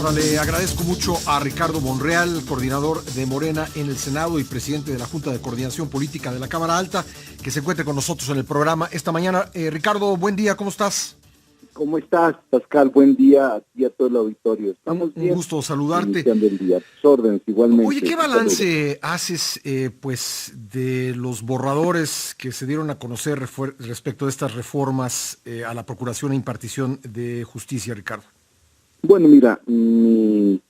Ahora le agradezco mucho a Ricardo Monreal, coordinador de Morena en el Senado y presidente de la Junta de Coordinación Política de la Cámara Alta, que se encuentre con nosotros en el programa esta mañana. Ricardo, buen día, ¿cómo estás? ¿Cómo estás, Pascal? Buen día a ti y a todo el auditorio. ¿Estamos bien? Un gusto saludarte. Iniciando el día. Tus órdenes, igualmente. Oye, ¿qué balance haces pues de los borradores que se dieron a conocer respecto de estas reformas a la Procuración e Impartición de Justicia, Ricardo? Bueno, mira, mi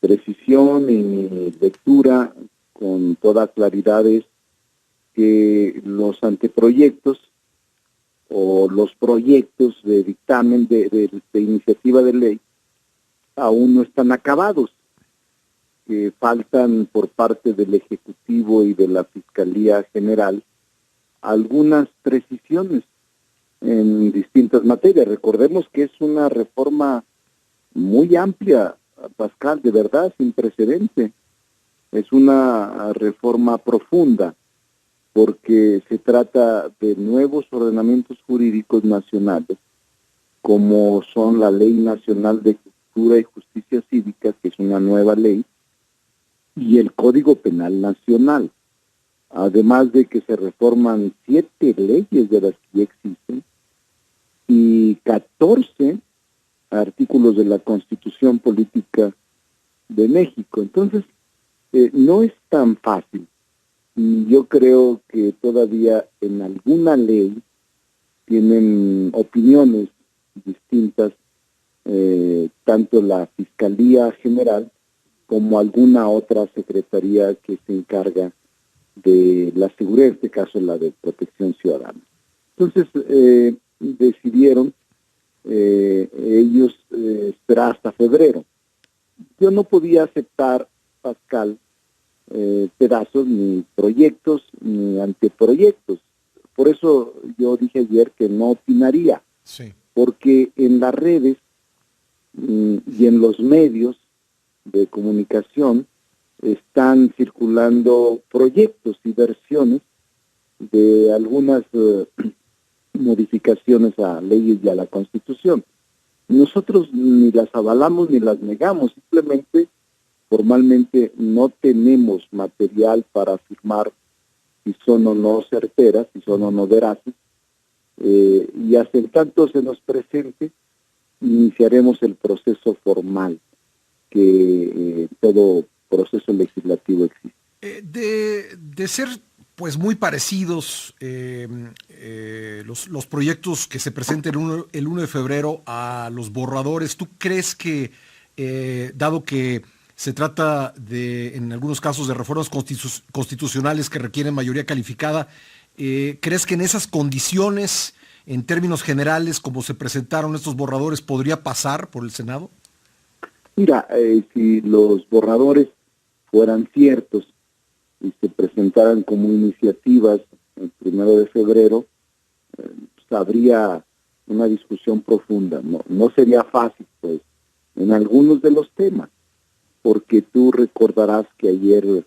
precisión y mi lectura con toda claridad es que los anteproyectos o los proyectos de dictamen de iniciativa de ley aún no están acabados, que faltan por parte del Ejecutivo y de la Fiscalía General algunas precisiones en distintas materias. Recordemos que es una reforma muy amplia, Pascal, de verdad, sin precedente. Es una reforma profunda, porque se trata de nuevos ordenamientos jurídicos nacionales, como son la Ley Nacional de Cultura y Justicia Cívica, que es una nueva ley, y el Código Penal Nacional. Además de que se reforman 7 leyes de las que ya existen y 14 artículos de la Constitución Política de México. Entonces, no es tan fácil. Y yo creo que todavía en alguna ley tienen opiniones distintas, tanto la Fiscalía General como alguna otra secretaría que se encarga de la seguridad, en este caso la de Protección Ciudadana. Entonces, decidieron ellos esperar hasta febrero. Yo no podía aceptar, Pascal, pedazos, ni proyectos, ni anteproyectos. Por eso yo dije ayer que no opinaría, sí, porque en las redes y en los medios de comunicación están circulando proyectos y versiones de algunas modificaciones a leyes y a la Constitución. Nosotros ni las avalamos ni las negamos, simplemente formalmente no tenemos material para afirmar si son o no certeras, si son o no veraces, y hasta en tanto se nos presente, iniciaremos el proceso formal que todo proceso legislativo existe. De ser pues muy parecidos los proyectos que se presenten el 1 de febrero a los borradores, ¿tú crees que, dado que se trata de, en algunos casos, de reformas constitucionales que requieren mayoría calificada, crees que en esas condiciones, en términos generales, como se presentaron estos borradores, podría pasar por el Senado? Mira, si los borradores fueran ciertos y se presentaran como iniciativas el 1 de febrero, pues habría una discusión profunda. No sería fácil, pues, en algunos de los temas, porque tú recordarás que ayer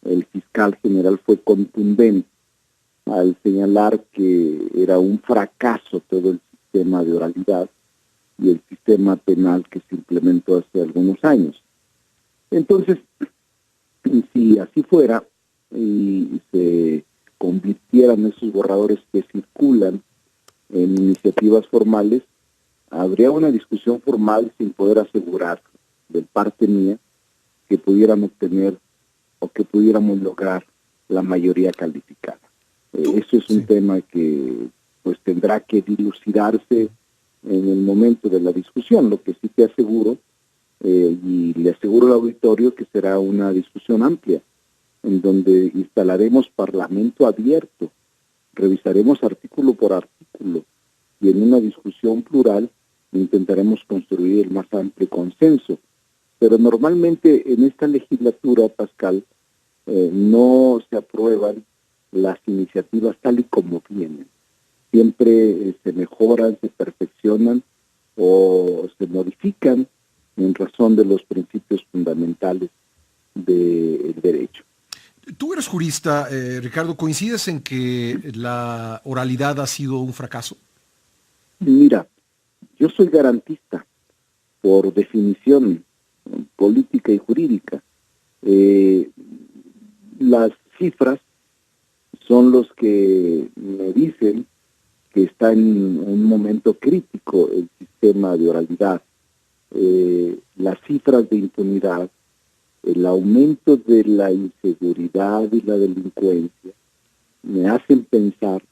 el fiscal general fue contundente al señalar que era un fracaso todo el sistema de oralidad y el sistema penal que se implementó hace algunos años. Entonces, si así fuera y se convirtieran esos borradores que circulan en iniciativas formales, habría una discusión formal sin poder asegurar de parte mía que pudieran obtener o que pudiéramos lograr la mayoría calificada. Eso es un tema que pues tendrá que dilucidarse en el momento de la discusión. Lo que sí te aseguro, y le aseguro al auditorio, que será una discusión amplia, en donde instalaremos parlamento abierto, revisaremos artículo por artículo, y en una discusión plural intentaremos construir el más amplio consenso. Pero normalmente en esta legislatura, Pascal, no se aprueban las iniciativas tal y como vienen. Siempre se mejoran, se perfeccionan o se modifican en razón de los principios fundamentales del derecho. Tú eres jurista, Ricardo, ¿coincides en que la oralidad ha sido un fracaso? Mira, yo soy garantista, por definición. política y jurídica. Las cifras son los que me dicen que está en un momento crítico el sistema de oralidad. Las cifras de impunidad, el aumento de la inseguridad y la delincuencia me hacen pensar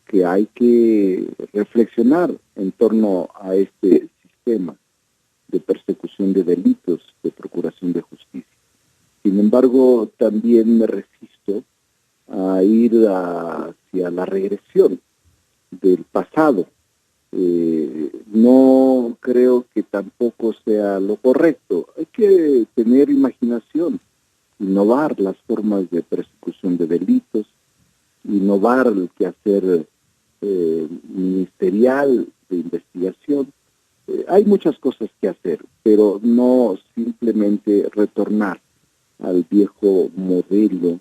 que hay que reflexionar en torno a este sistema de persecución de delitos, de procuración de justicia. Sin embargo, también me resisto a ir hacia la regresión del pasado. No creo que tampoco sea lo correcto. Hay que tener imaginación, innovar las formas de persecución de delitos, innovar el quehacer ministerial de investigación. Hay muchas cosas que hacer, pero no simplemente retornar al viejo modelo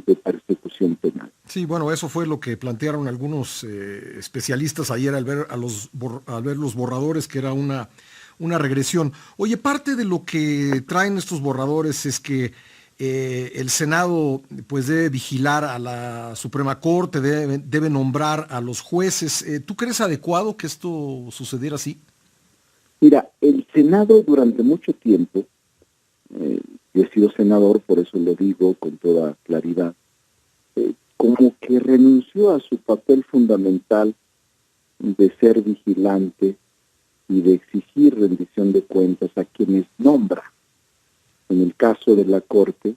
de persecución penal. Sí, bueno, eso fue lo que plantearon algunos especialistas ayer al ver los borradores, que era una regresión. Oye, parte de lo que traen estos borradores es que el Senado pues debe vigilar a la Suprema Corte, debe nombrar a los jueces. ¿Tú crees adecuado que esto sucediera así? Mira, el Senado durante mucho tiempo, yo he sido senador, por eso lo digo con toda claridad, como que renunció a su papel fundamental de ser vigilante y de exigir rendición de cuentas a quienes nombra. En el caso de la Corte,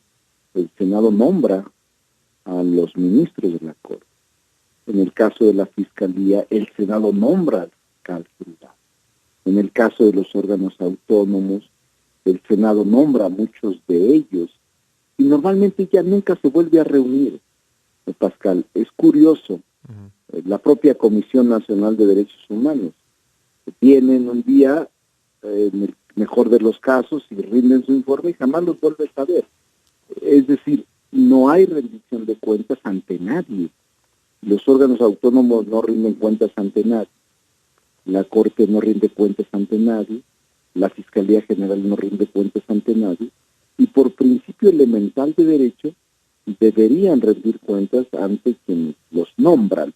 el Senado nombra a los ministros de la Corte. En el caso de la Fiscalía, el Senado nombra al fiscal general. En el caso de los órganos autónomos, el Senado nombra a muchos de ellos y normalmente ya nunca se vuelve a reunir. Pascal, es curioso, la propia Comisión Nacional de Derechos Humanos vienen un día, en el mejor de los casos, y rinden su informe y jamás los vuelves a ver. Es decir, no hay rendición de cuentas ante nadie. Los órganos autónomos no rinden cuentas ante nadie. La Corte no rinde cuentas ante nadie. La Fiscalía General no rinde cuentas ante nadie. Y por principio elemental de derecho, deberían rendir cuentas ante quienes los nombran.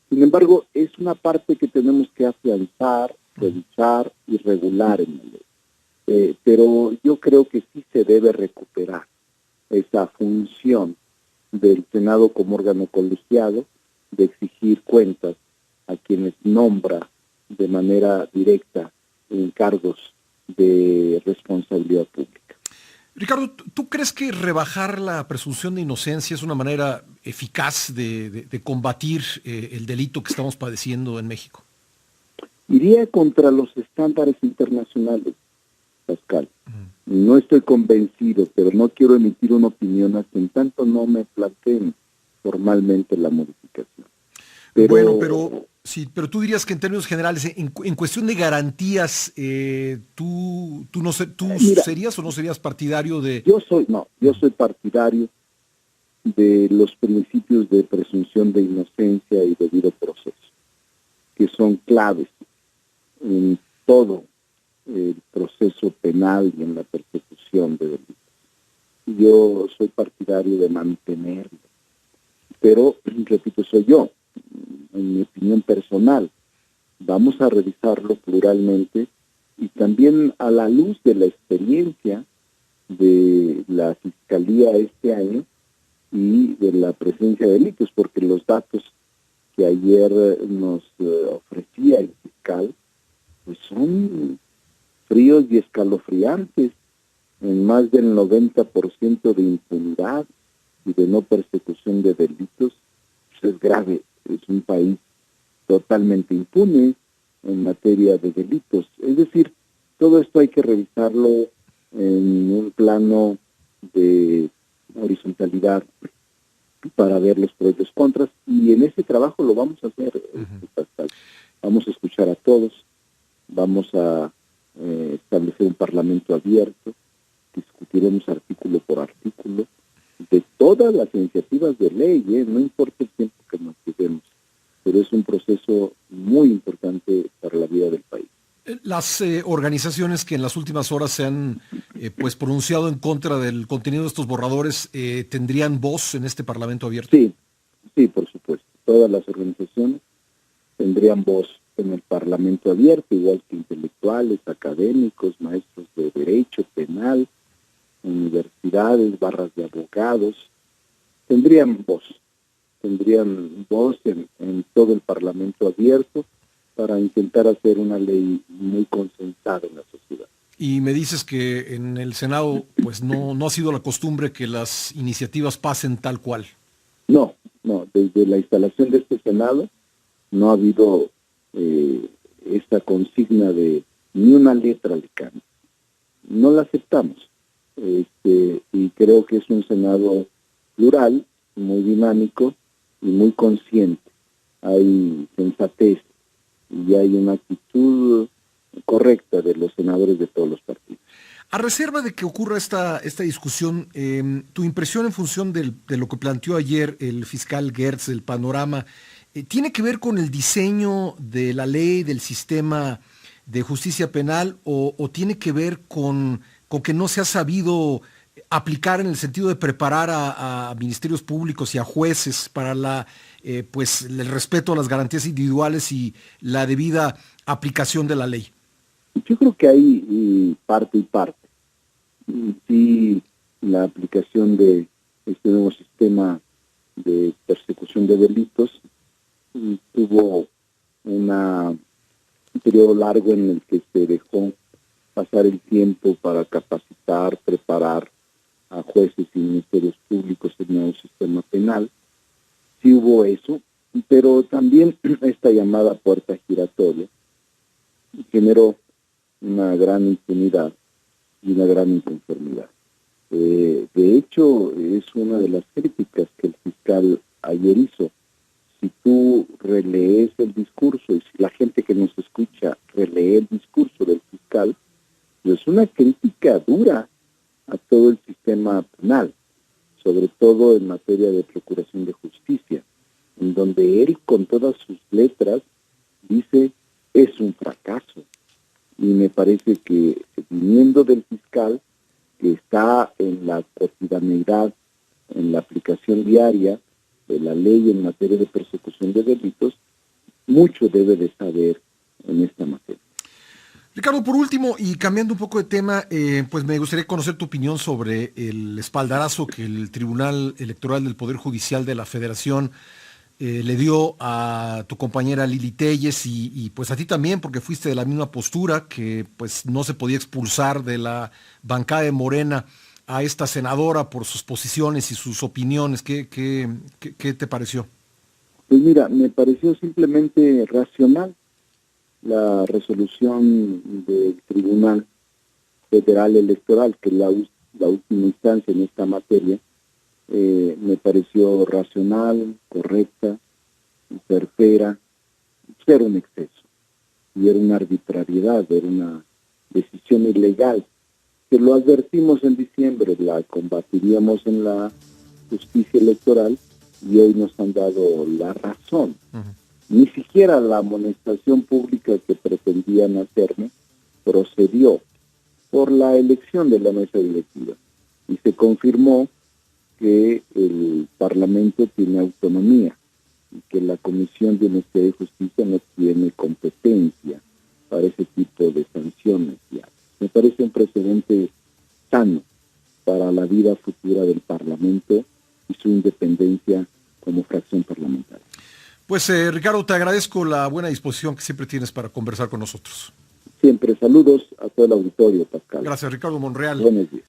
Sin embargo, es una parte que tenemos que afianzar, revisar y regular en la ley. Pero yo creo que sí se debe recuperar esa función del Senado como órgano colegiado de exigir cuentas a quienes nombra de manera directa en cargos de responsabilidad pública. Ricardo, ¿tú crees que rebajar la presunción de inocencia es una manera eficaz de combatir el delito que estamos padeciendo en México? Iría contra los estándares internacionales, Pascal. No estoy convencido, pero no quiero emitir una opinión hasta en tanto no me planteen formalmente la modificación. Pero tú dirías que en términos generales, en cuestión de garantías, ¿tú serías o no serías partidario de...? Yo soy partidario de los principios de presunción de inocencia y debido proceso, que son claves en todo el proceso penal y en la persecución de delitos. Yo soy partidario de mantenerlo, pero, repito, soy yo, en mi opinión personal. Vamos a revisarlo pluralmente y también a la luz de la experiencia de la Fiscalía este año y de la presencia de delitos, porque los datos que ayer nos ofrecía el fiscal pues son fríos y escalofriantes, en más del 90% de impunidad y de no persecución de delitos. Pues es grave, es un país totalmente impune en materia de delitos. Es decir, todo esto hay que revisarlo en un plano de horizontalidad para ver los pros y los contras, y en ese trabajo lo vamos a hacer. Vamos a escuchar a todos, vamos a establecer un parlamento abierto, discutiremos artículo por artículo de todas las iniciativas de ley, no importa el tiempo que nos quedemos, pero es un proceso muy importante para la vida del país. Las organizaciones que en las últimas horas se han pues pronunciado en contra del contenido de estos borradores, ¿tendrían voz en este Parlamento abierto? Sí, sí, por supuesto. Todas las organizaciones tendrían voz en el Parlamento abierto, igual que intelectuales, académicos, maestros de derecho penal, universidades, barras de abogados, tendrían voz en todo el Parlamento abierto para intentar hacer una ley muy consensada en la sociedad. Y me dices que en el Senado pues no ha sido la costumbre que las iniciativas pasen tal cual. No, desde la instalación de este Senado no ha habido esta consigna de ni una letra de cambio. No la aceptamos. Y creo que es un Senado plural, muy dinámico y muy consciente. Hay sensatez y hay una actitud correcta de los senadores de todos los partidos. A reserva de que ocurra esta discusión, tu impresión en función de lo que planteó ayer el fiscal Gertz, el panorama, ¿tiene que ver con el diseño de la ley, del sistema de justicia penal, o tiene que ver con que no se ha sabido aplicar en el sentido de preparar a ministerios públicos y a jueces para pues el respeto a las garantías individuales y la debida aplicación de la ley? Yo creo que hay parte y parte. Sí, la aplicación de este nuevo sistema de persecución de delitos tuvo un periodo largo en el que se dejó pasar el tiempo para capacitar, preparar a jueces y ministerios públicos el nuevo sistema penal. Sí hubo eso, pero también esta llamada puerta giratoria generó una gran impunidad y una gran inconformidad. De hecho, es una de las críticas que el fiscal ayer hizo. Si tú relees el discurso, y si la gente que nos escucha relee el discurso del fiscal, es una crítica dura a todo el sistema penal, sobre todo en materia de procuración de justicia, en donde él con todas sus letras dice es un fracaso. Y me parece que viniendo del fiscal, que está en la cotidianeidad, en la aplicación diaria de la ley en materia de persecución de delitos, mucho debe de saber en esta materia. Ricardo, por último, y cambiando un poco de tema, pues me gustaría conocer tu opinión sobre el espaldarazo que el Tribunal Electoral del Poder Judicial de la Federación le dio a tu compañera Lili Téllez y pues a ti también, porque fuiste de la misma postura, que pues no se podía expulsar de la bancada de Morena a esta senadora por sus posiciones y sus opiniones. ¿Qué te pareció? Pues mira, me pareció simplemente racional la resolución del Tribunal Federal Electoral, que es la última instancia en esta materia. Me pareció racional, correcta, certera, era un exceso, y era una arbitrariedad, era una decisión ilegal, que lo advertimos en diciembre, la combatiríamos en la justicia electoral, y hoy nos han dado la razón. Ni siquiera la amonestación pública que pretendían hacerme procedió por la elección de la mesa directiva, y se confirmó que el Parlamento tiene autonomía y que la Comisión de Honestidad y Justicia no tiene competencia para ese tipo de sanciones. Me parece un precedente sano para la vida futura del Parlamento y su independencia como fracción parlamentaria. Pues Ricardo, te agradezco la buena disposición que siempre tienes para conversar con nosotros. Siempre saludos a todo el auditorio, Pascal. Gracias, Ricardo Monreal. Buenos días.